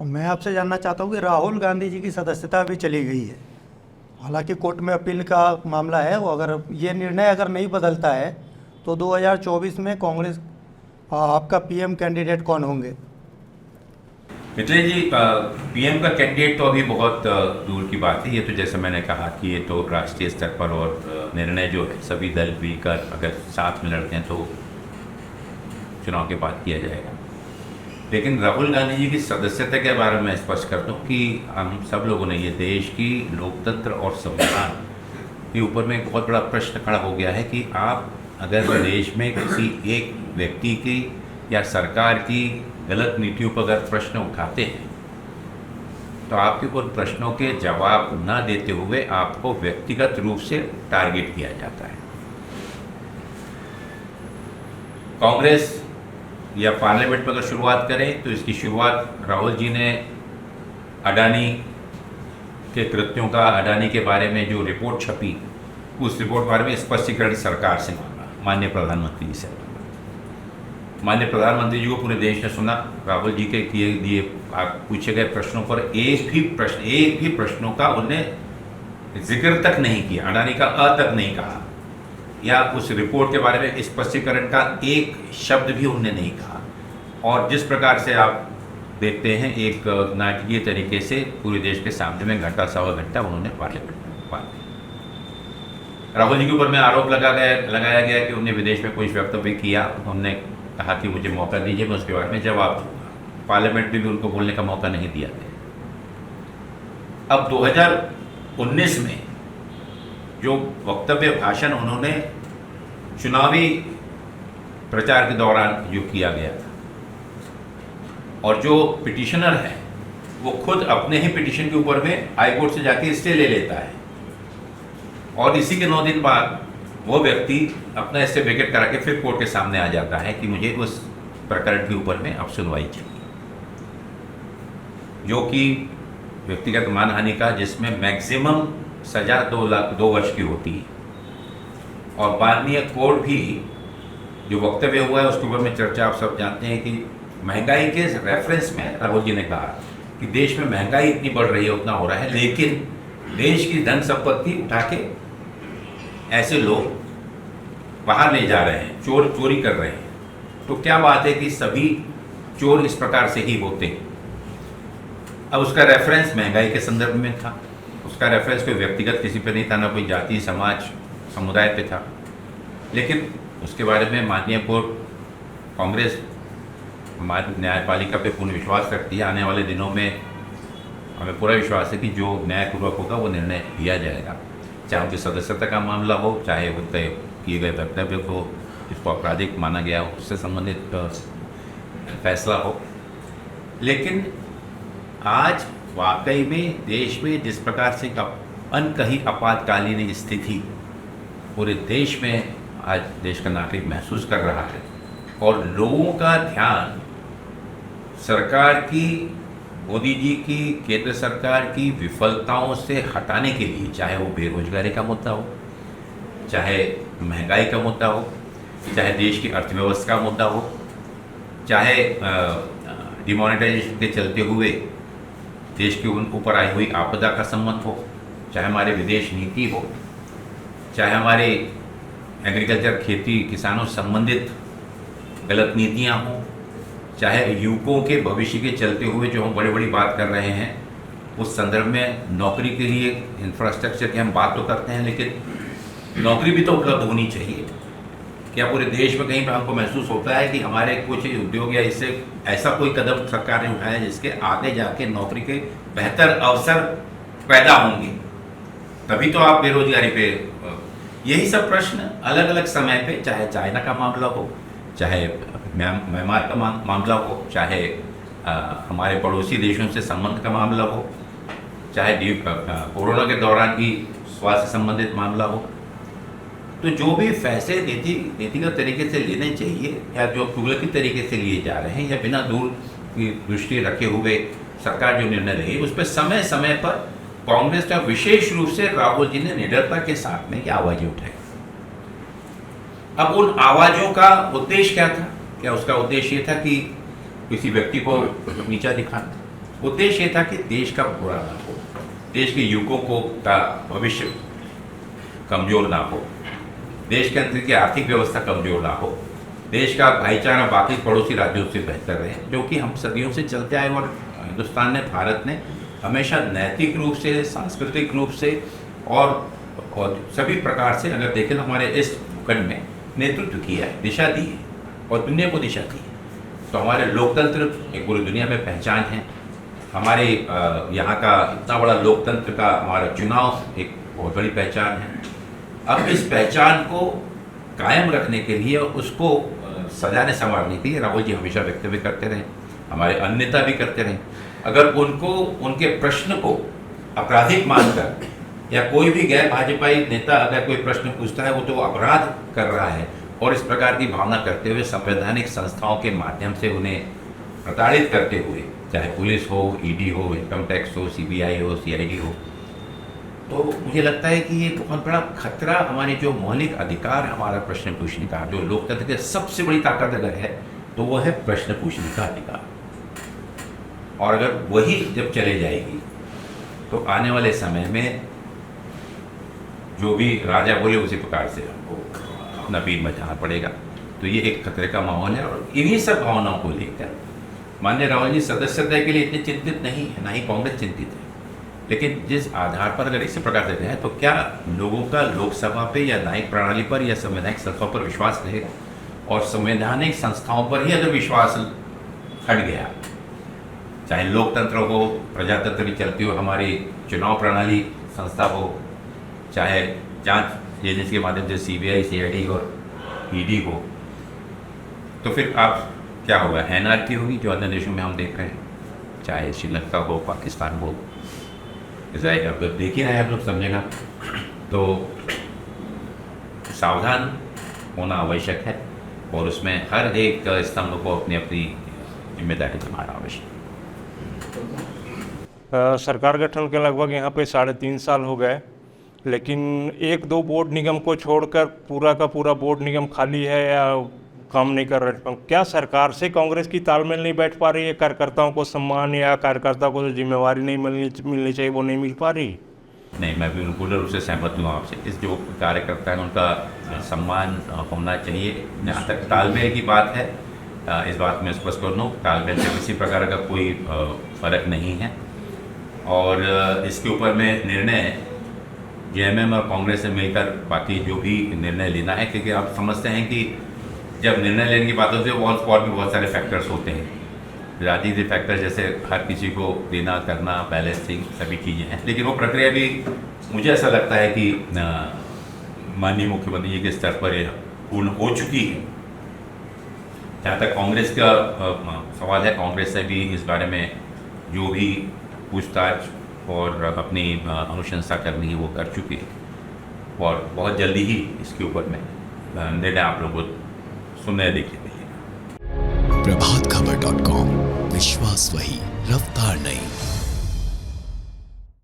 मैं आपसे जानना चाहता हूँ कि राहुल गांधी जी की सदस्यता अभी चली गई है। हालांकि कोर्ट में अपील का मामला है, वो अगर ये निर्णय अगर नहीं बदलता है तो 2024 में कांग्रेस आपका पीएम कैंडिडेट कौन होंगे? मिथिलेश जी, पीएम का कैंडिडेट तो अभी बहुत दूर की बात है। ये तो जैसे मैंने कहा कि ये तो राष्ट्रीय स्तर पर और निर्णय जो है सभी दल मिलकर अगर साथ में लड़ते हैं तो चुनाव के बाद किया जाएगा। लेकिन राहुल गांधी जी की सदस्यता के बारे में स्पष्ट करता हूँ कि हम सब लोगों ने ये देश की लोकतंत्र और संविधान के ऊपर में एक बहुत बड़ा प्रश्न खड़ा हो गया है कि आप अगर देश में किसी एक व्यक्ति की या सरकार की गलत नीतियों पर अगर प्रश्न उठाते हैं तो आपके उन प्रश्नों के जवाब न देते हुए आपको व्यक्तिगत रूप से टारगेट किया जाता है। कांग्रेस या पार्लियामेंट में अगर शुरुआत करें तो इसकी शुरुआत राहुल जी ने अडानी के कृत्यों का, अडानी के बारे में जो रिपोर्ट छपी उस रिपोर्ट के बारे में स्पष्टीकरण सरकार से मांगा, माननीय प्रधानमंत्री जी से। माननीय प्रधानमंत्री जी को पूरे देश ने सुना। राहुल जी के किए दिए पूछे गए प्रश्नों पर एक भी प्रश्नों का उन्हें जिक्र तक नहीं किया, अडानी का अ तक नहीं कहा या उस रिपोर्ट के बारे में स्पष्टीकरण का एक शब्द भी उन्होंने नहीं कहा। और जिस प्रकार से आप देखते हैं एक नाटकीय तरीके से पूरे देश के सामने में घंटा सवा घंटा उन्होंने पार्लियामेंट में बात की। राहुल जी के ऊपर में आरोप लगाया गया कि उन्होंने विदेश में कोई वक्तव्य किया, उन्होंने कहा कि मुझे मौका दीजिए, मैं उसके बारे में जवाब दूंगा। पार्लियामेंट में भी उनको बोलने का मौका नहीं दिया गया। अब 2019 में जो वक्तव्य भाषण उन्होंने चुनावी प्रचार के दौरान जो किया गया था, और जो पिटिशनर है वो खुद अपने ही पिटिशन के ऊपर में हाईकोर्ट से जाके स्टे ले लेता है और इसी के 9 दिन बाद वो व्यक्ति अपना स्टे वेकेट करा के फिर कोर्ट के सामने आ जाता है कि मुझे उस प्रकरण के ऊपर में अब सुनवाई चाहिए, जो कि व्यक्तिगत मानहानि का, जिसमें मैक्सिमम सजा 2 वर्ष की होती है। और माननीय कोर्ट भी जो वक्तव्य हुआ है उसके ऊपर में चर्चा आप सब जानते हैं कि महंगाई के रेफरेंस में राहुल जी ने कहा कि देश में महंगाई इतनी बढ़ रही है, उतना हो रहा है, लेकिन देश की धन संपत्ति उठा के ऐसे लोग बाहर ले जा रहे हैं, चोरी कर रहे हैं। तो क्या बात है कि सभी चोर इस प्रकार से ही होते हैं। अब उसका रेफरेंस महंगाई के संदर्भ में था, उसका रेफरेंस कोई व्यक्तिगत किसी पे नहीं था, ना कोई जाति समाज समुदाय पे था। लेकिन उसके बारे में माननीय कोर्ट, कांग्रेस हमारी न्यायपालिका पे पूर्ण विश्वास रखती है। आने वाले दिनों में हमें पूरा विश्वास है कि जो न्यायपूर्वक होगा वो निर्णय लिया जाएगा, चाहे उनकी सदस्यता का मामला हो, चाहे उनके किए गए वक्तव्य को इसको आपराधिक माना गया हो, उससे संबंधित फैसला हो। लेकिन आज वाकई में देश में जिस प्रकार से अनकही आपातकालीन स्थिति पूरे देश में आज देश का नागरिक महसूस कर रहा है और लोगों का ध्यान सरकार की, मोदी जी की, केंद्र सरकार की विफलताओं से हटाने के लिए, चाहे वो बेरोजगारी का मुद्दा हो, चाहे महंगाई का मुद्दा हो, चाहे देश की अर्थव्यवस्था का मुद्दा हो, चाहे डिमोनेटाइजेशन के चलते हुए देश के ऊपर आई हुई आपदा का संबंध हो, चाहे हमारे विदेश नीति हो, चाहे हमारे एग्रीकल्चर, खेती, किसानों से संबंधित गलत नीतियां हों, चाहे युवकों के भविष्य के चलते हुए जो हम बड़ी बड़ी बात कर रहे हैं, उस संदर्भ में नौकरी के लिए इंफ्रास्ट्रक्चर की हम बात तो करते हैं, लेकिन नौकरी भी तो उपलब्ध होनी चाहिए। क्या पूरे देश में कहीं पर हमको महसूस होता है कि हमारे कुछ उद्योग या इससे ऐसा कोई कदम सरकार ने उठाया जिसके आगे जाके नौकरी के बेहतर अवसर पैदा होंगे? तभी तो आप बेरोजगारी पे, यही सब प्रश्न अलग अलग समय पे, चाहे चाइना का मामला हो, चाहे म्यांमार का मामला हो, चाहे हमारे पड़ोसी देशों से संबंध का मामला हो, चाहे कोरोना के दौरान भी स्वास्थ्य संबंधित मामला हो, तो जो भी फैसले नीतिगत तरीके से लेने चाहिए या जो तुगलकी तरीके से लिए जा रहे हैं या बिना दूर की दृष्टि रखे हुए सरकार जो निर्णय लेगी, उस पर समय समय पर कांग्रेस का विशेष रूप से राहुल जी ने निडरता के साथ में ये आवाजें उठाई। अब उन आवाजों का उद्देश्य क्या था? क्या उसका उद्देश्य ये था कि किसी व्यक्ति को नीचा दिखाना, उद्देश्य ये था कि देश का बुरा ना हो, देश के युवकों को का भविष्य कमजोर ना हो, देश के अंदर की आर्थिक व्यवस्था कमजोर ना हो, देश का भाईचारा बाकी पड़ोसी राज्यों से बेहतर रहे, जो कि हम सदियों से चलते आए। और हिंदुस्तान ने, भारत ने हमेशा नैतिक रूप से, सांस्कृतिक रूप से और सभी प्रकार से अगर देखें तो हमारे इस भूखंड में नेतृत्व किया है, दिशा दी है और दुनिया को दिशा दी है। तो हमारे लोकतंत्र एक पूरी दुनिया में पहचान है। हमारे यहाँ का इतना बड़ा लोकतंत्र का हमारा चुनाव एक बहुत बड़ी पहचान है। अब इस पहचान को कायम रखने के लिए, उसको सजाने संवारने के लिए राहुल जी हमेशा वक्तव्य करते रहे, हमारे अन्य नेता भी करते रहे। अगर उनको, उनके प्रश्न को आपराधिक मानकर, या कोई भी गैर भाजपाई नेता अगर कोई प्रश्न पूछता है वो तो अपराध कर रहा है, और इस प्रकार की भावना करते हुए संवैधानिक संस्थाओं के माध्यम से उन्हें प्रताड़ित करते हुए, चाहे पुलिस हो, ईडी हो, इनकम टैक्स हो, सीबीआई हो, सीआईडी हो, तो मुझे लगता है कि ये बहुत बड़ा खतरा हमारे जो मौलिक अधिकार, हमारा प्रश्न पूछने का, जो लोकतंत्र की सबसे बड़ी ताकत अगर है तो वो है प्रश्न पूछने का अधिकार। और अगर वही जब चले जाएगी तो आने वाले समय में जो भी राजा बोले उसी प्रकार से हमको अपना पीर मचाना पड़ेगा। तो ये एक खतरे का माहौल है। और इन्हीं सब भावनाओं को लेकर माननीय राहुल जी सदस्यता के लिए इतने चिंतित नहीं है, ना ही कांग्रेस चिंतित है। लेकिन जिस आधार पर अगर इसी प्रकार से रहे तो क्या लोगों का लोकसभा पे या न्यायिक प्रणाली पर या संवैधानिक संस्थाओं पर विश्वास रहेगा? और संवैधानिक संस्थाओं पर ही अगर विश्वास हट गया, चाहे लोकतंत्र हो, प्रजातंत्र भी चलती हो, हमारी चुनाव प्रणाली संस्था हो, चाहे जांच एजेंसी के माध्यम से सीबीआई, सीआईडी और ईडी हो, तो फिर आप क्या होगा? एनआरकी होगी जो अन्य देशों में हम देख रहे हैं, चाहे श्रीलंका हो, पाकिस्तान हो। ऐसा अब देख ही रहे हैं, आप लोग समझेगा। तो सावधान होना आवश्यक है और उसमें हर एक स्तंभ को अपनी अपनी जिम्मेदारी निभाना आवश्यक है। सरकार गठन के लगभग यहाँ पे 3.5 साल हो गए, लेकिन 1-2 बोर्ड निगम को छोड़कर पूरा का पूरा बोर्ड निगम खाली है या काम नहीं कर रहे। क्या सरकार से कांग्रेस की तालमेल नहीं बैठ पा रही है? कार्यकर्ताओं को सम्मान या कार्यकर्ता को जो जिम्मेवारी नहीं मिलनी चाहिए वो नहीं मिल पा रही? नहीं, मैं बिल्कुल रूप से सहमत हूँ आपसे। इस जो कार्यकर्ता है उनका सम्मान होना चाहिए। जहाँ तक तालमेल की बात है, इस बात में स्पष्ट कर दूँ, तालमेल से किसी प्रकार का कोई फर्क नहीं है। और इसके ऊपर में निर्णय जेएमएम और कांग्रेस से मिलकर बाकी जो भी निर्णय लेना है, क्योंकि आप समझते हैं कि जब निर्णय लेने की बात होती है और भी बहुत सारे फैक्टर्स होते हैं, राजनीतिक फैक्टर, जैसे हर किसी को देना करना, बैलेंसिंग, सभी चीज़ें हैं। लेकिन वो प्रक्रिया भी मुझे ऐसा लगता है कि माननीय मुख्यमंत्री जी के स्तर पर पूर्ण हो चुकी है। जहाँ तक कांग्रेस का सवाल है, कांग्रेस से भी इस बारे में जो भी पूछताछ और अपनी अनुशंसा करनी है वो कर चुकी है और बहुत जल्दी ही इसके ऊपर में निर्णय आप लोगों को सुनने देखिए। प्रभातखबर.com, विश्वास वही, रफ्तार नहीं।